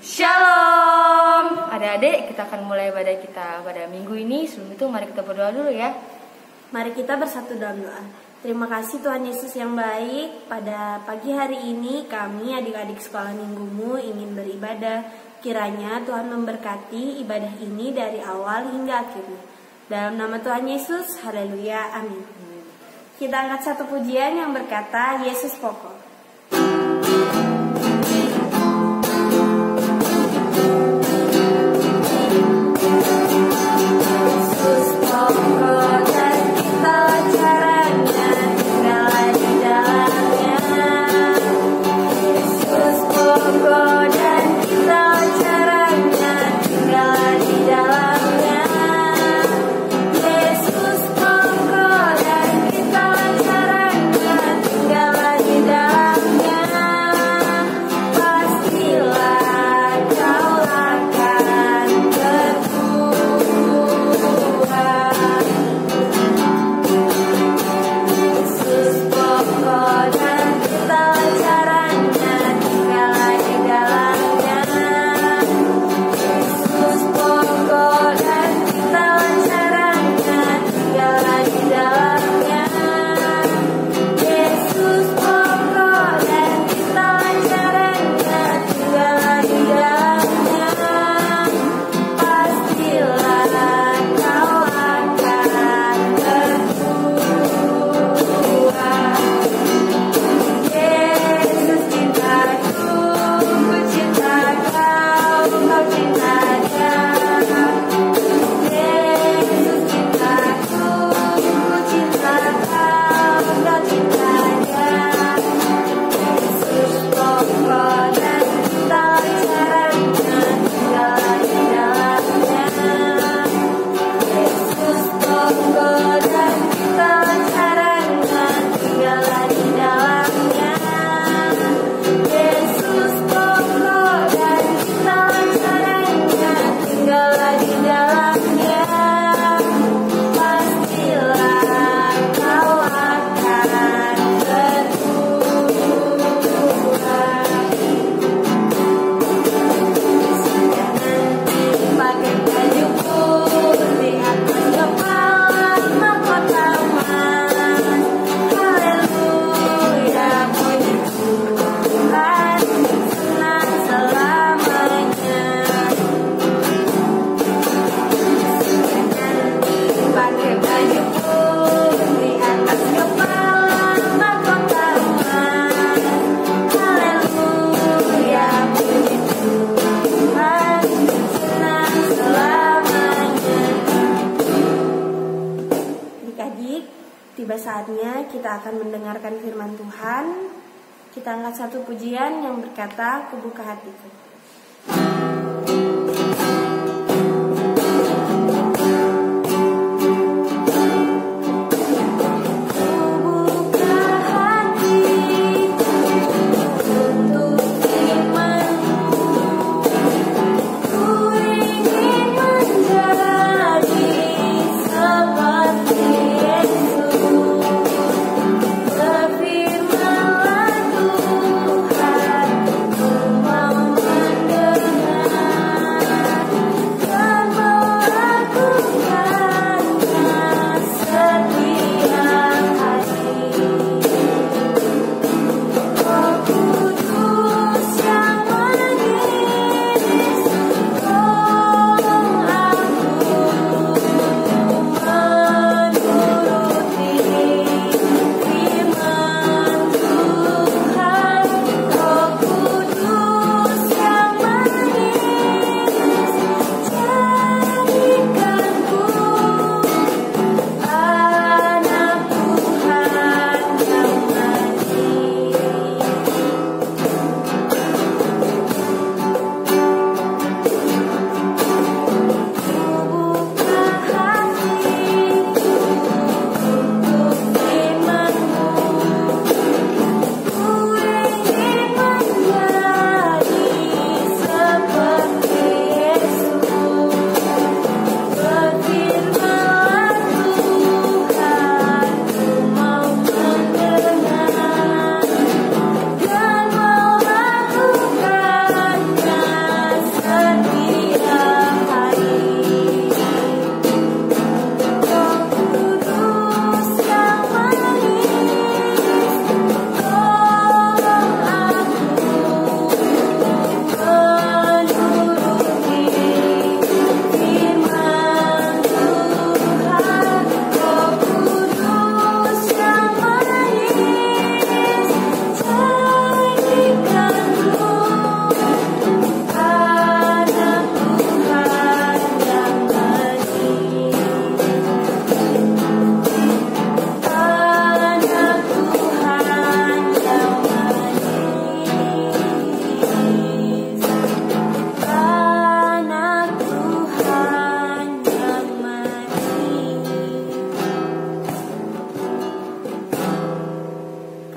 Shalom adik-adik, kita akan mulai ibadah kita pada minggu ini. Sebelum itu mari kita berdoa dulu ya. Mari kita bersatu dalam doa. Terima kasih Tuhan Yesus yang baik. Pada pagi hari ini kami adik-adik sekolah minggumu ingin beribadah. Kiranya Tuhan memberkati ibadah ini dari awal hingga akhirnya. Dalam nama Tuhan Yesus, haleluya, amin. Kita angkat satu pujian yang berkata, Yesus pokok. Tiba saatnya kita akan mendengarkan firman Tuhan. Kita angkat satu pujian yang berkata, Kubuka hatiku. Firman Tuhan, mau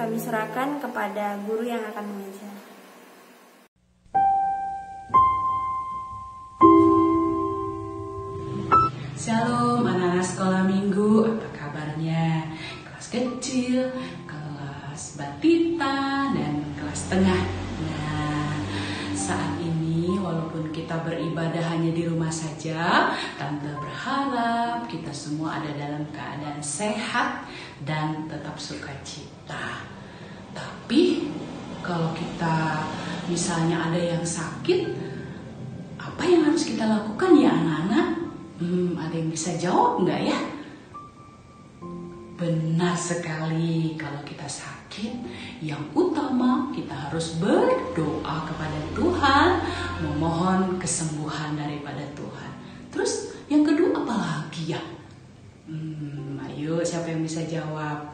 kami serahkan kepada guru yang akan mengajar. Shalom anak-anak sekolah minggu, apa kabarnya? Kelas kecil, kelas batita, dan kelas tengah. Nah, saat ini walaupun kita beribadah hanya di rumah saja, Tante berharap kita semua ada dalam keadaan sehat dan tetap sukacita. Tapi kalau kita misalnya ada yang sakit, apa yang harus kita lakukan ya anak-anak? Ada yang bisa jawab nggak ya? Benar sekali, kalau kita sakit, yang utama kita harus berdoa kepada Tuhan, memohon kesembuhan daripada Tuhan. Terus yang kedua apa lagi ya? Ayo siapa yang bisa jawab?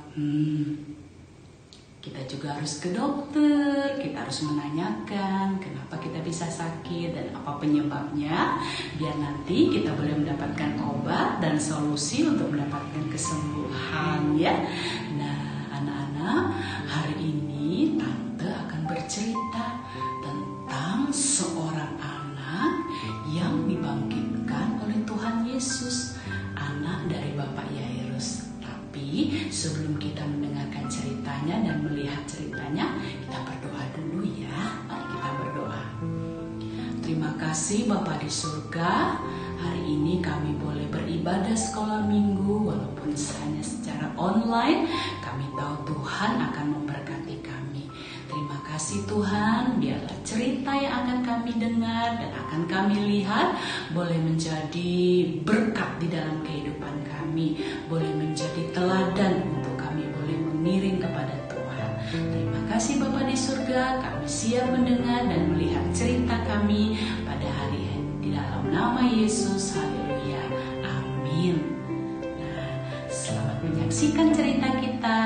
Kita juga harus ke dokter, kita harus menanyakan kenapa kita bisa sakit dan apa penyebabnya, biar nanti kita boleh mendapatkan obat dan solusi untuk mendapatkan kesembuhan ya. Nah anak-anak, hari ini Tante akan bercerita tentang seorang anak yang dibangkitkan oleh Tuhan Yesus, anak dari Bapak Yairus. Tapi sebelum kita mendengarkan ceritanya dan melihat ceritanya, kita berdoa dulu ya. Mari kita berdoa. Terima kasih Bapa di surga, hari ini kami boleh beribadah sekolah minggu walaupun hanya secara online. Kami tahu Tuhan akan memberkati kami. Terima kasih Tuhan, biarlah cerita yang akan kami dengar dan akan kami lihat boleh menjadi berkat di dalam kehidupan kami, boleh menjadi teladan untuk kami boleh mengiring kepada Tuhan. Terima kasih Bapa di surga, kami siap mendengar dan melihat cerita kami pada hari ini di dalam nama Yesus. Haleluya, amin. Nah, selamat menyaksikan cerita kita.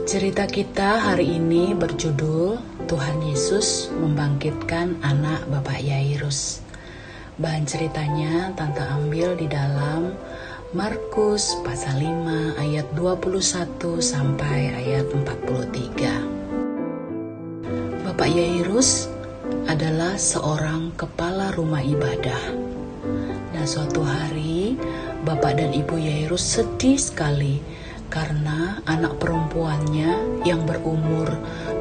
Cerita kita hari ini berjudul Tuhan Yesus membangkitkan anak Bapak Yairus. Bahan ceritanya Tante ambil di dalam Markus pasal 5 ayat 21 sampai ayat 43. Bapak Yairus adalah seorang kepala rumah ibadah. Nah, suatu hari Bapak dan Ibu Yairus sedih sekali karena anak perempuannya yang berumur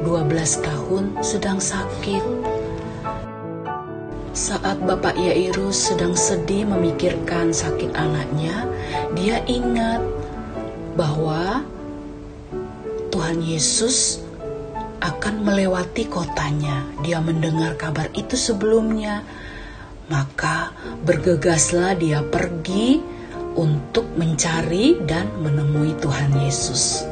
12 tahun sedang sakit. Saat Bapak Yairus sedang sedih memikirkan sakit anaknya, dia ingat bahwa Tuhan Yesus akan melewati kotanya. Dia mendengar kabar itu sebelumnya. Maka bergegaslah dia pergi untuk mencari dan menemui Tuhan Yesus.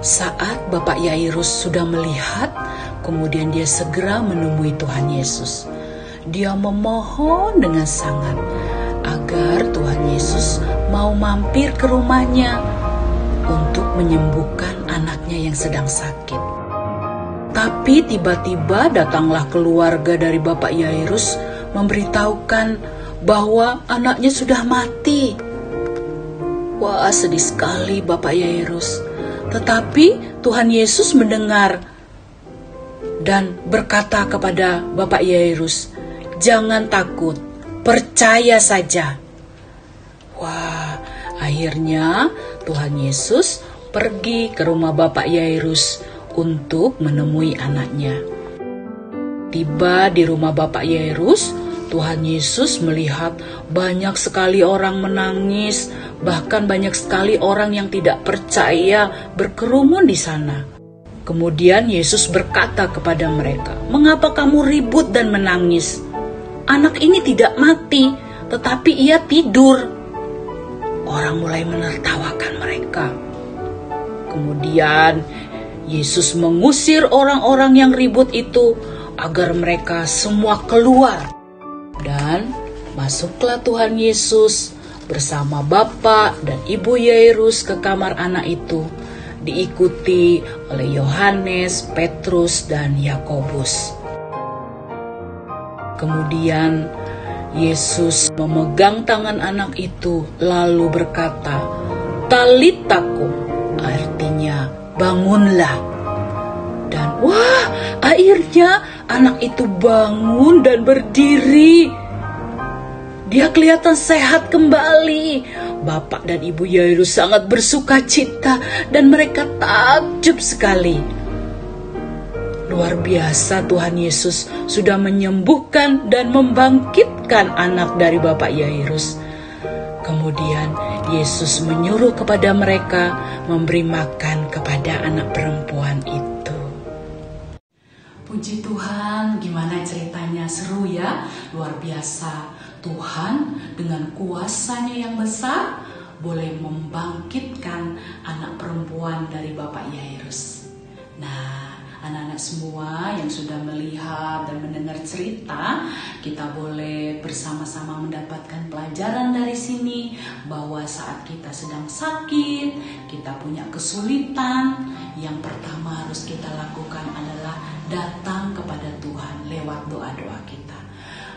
Saat Bapak Yairus sudah melihat, kemudian dia segera menemui Tuhan Yesus. Dia memohon dengan sangat agar Tuhan Yesus mau mampir ke rumahnya untuk menyembuhkan anaknya yang sedang sakit. Tapi tiba-tiba datanglah keluarga dari Bapak Yairus memberitahukan bahwa anaknya sudah mati. Wah, sedih sekali Bapak Yairus. Tetapi Tuhan Yesus mendengar dan berkata kepada Bapak Yairus, "Jangan takut, percaya saja." Wah, akhirnya Tuhan Yesus pergi ke rumah Bapak Yairus untuk menemui anaknya. Tiba di rumah Bapak Yairus, Tuhan Yesus melihat banyak sekali orang menangis, bahkan banyak sekali orang yang tidak percaya berkerumun di sana. Kemudian Yesus berkata kepada mereka, "Mengapa kamu ribut dan menangis? Anak ini tidak mati, tetapi ia tidur." Orang mulai menertawakan mereka. Kemudian Yesus mengusir orang-orang yang ribut itu agar mereka semua keluar. Dan masuklah Tuhan Yesus bersama Bapak dan Ibu Yairus ke kamar anak itu, diikuti oleh Yohanes, Petrus, dan Yakobus. Kemudian Yesus memegang tangan anak itu lalu berkata, "Talita kum," artinya bangunlah. Dan wah, akhirnya anak itu bangun dan berdiri. Dia kelihatan sehat kembali. Bapak dan Ibu Yairus sangat bersuka cita dan mereka takjub sekali. Luar biasa, Tuhan Yesus sudah menyembuhkan dan membangkitkan anak dari Bapak Yairus. Kemudian Yesus menyuruh kepada mereka memberi makan kepada anak perempuan itu. Puji Tuhan, gimana ceritanya? Seru ya, luar biasa. Tuhan dengan kuasanya yang besar boleh membangkitkan anak perempuan dari Bapak Yairus. Nah, anak-anak semua yang sudah melihat dan mendengar cerita, kita boleh bersama-sama mendapatkan pelajaran dari sini bahwa saat kita sedang sakit, kita punya kesulitan, yang pertama harus kita lakukan adalah datang kepada Tuhan lewat doa-doa kita.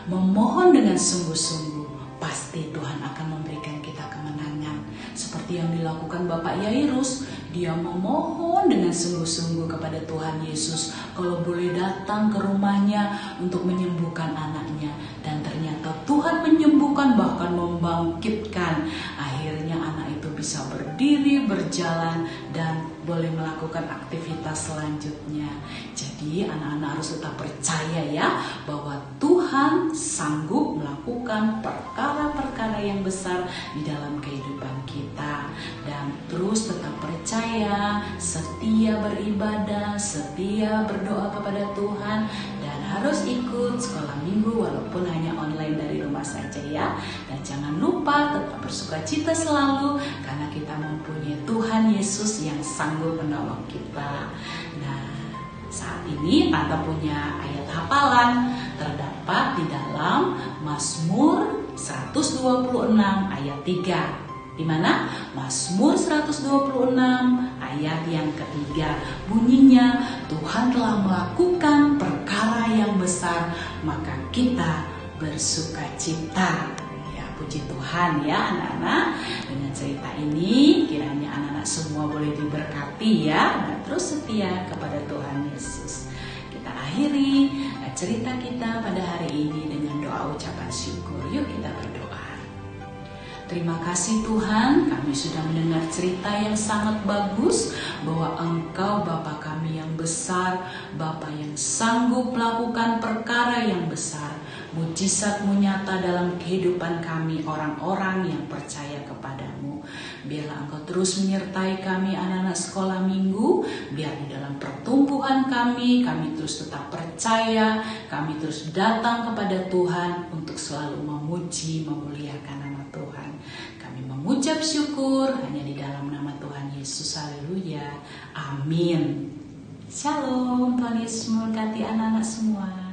Memohon dengan sungguh-sungguh, pasti Tuhan akan memberikan kita kemenangan. Seperti yang dilakukan Bapak Yairus, dia memohon dengan sungguh-sungguh kepada Tuhan Yesus kalau boleh datang ke rumahnya untuk menyembuhkan anaknya. Dan ternyata Tuhan menyembuhkan, bahkan membangkitkan. Akhirnya anak itu bisa berdiri, berjalan, dan boleh melakukan aktivitas selanjutnya. Jadi anak-anak harus tetap percaya ya, bahwa Tuhan sanggup melakukan perkara-perkara yang besar di dalam kehidupan kita. Dan terus tetap percaya, setia beribadah, setia berdoa kepada Tuhan, dan harus ikut sekolah minggu walaupun hanya online dari rumah saja ya. Dan jangan lupa tetap bersukacita selalu karena kita mempunyai Tuhan Yesus yang sanggup menolong kita. Nah, saat ini Tante punya ayat hafalan terdapat di dalam Mazmur 126 ayat 3. Di mana? Mazmur 126 ayat yang ketiga. Bunyinya, Tuhan telah melakukan perkara yang besar, maka kita bersukacita. Ya, puji Tuhan ya anak-anak. Dengan cerita ini kiranya anak-anak semua boleh diberkati ya, dan terus setia kepada Tuhan Yesus. Kita akhiri cerita kita pada hari ini dengan doa ucapan syukur. Yuk kita berdoa. Terima kasih Tuhan, kami sudah mendengar cerita yang sangat bagus bahwa Engkau Bapa kami yang besar, Bapa yang sanggup melakukan perkara yang besar. Mujizat-Mu nyata dalam kehidupan kami, orang-orang yang percaya kepadamu. Biarlah Engkau terus menyertai kami anak-anak sekolah minggu, biar di dalam pertumbuhan kami terus tetap percaya, kami terus datang kepada Tuhan untuk selalu memuji, memuliakan nama Tuhan. Kami mengucap syukur hanya di dalam nama Tuhan Yesus. Haleluya. Amin. Shalom. Tuhan Yesus memberkati anak-anak semua.